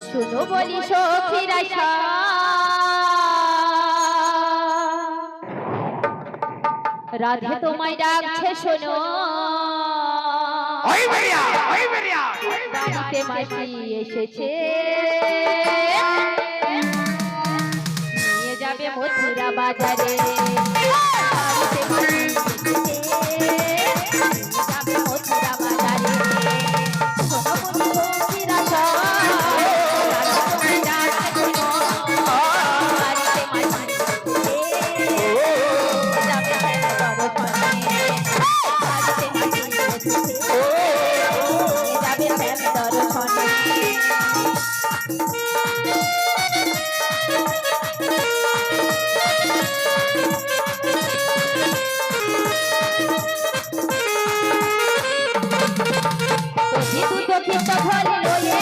শুনো বলি সখীরা রাধে তোমায় ডাকছে শোনো বাড়িতে মাসি এসেছে নিয়ে যাবে মথুরা বাজারে বাড়িতে মাসি এসেছে নিয়ে যাবে মথুরা বাজারে শোনো বলি সখীরা ধরে লয়ে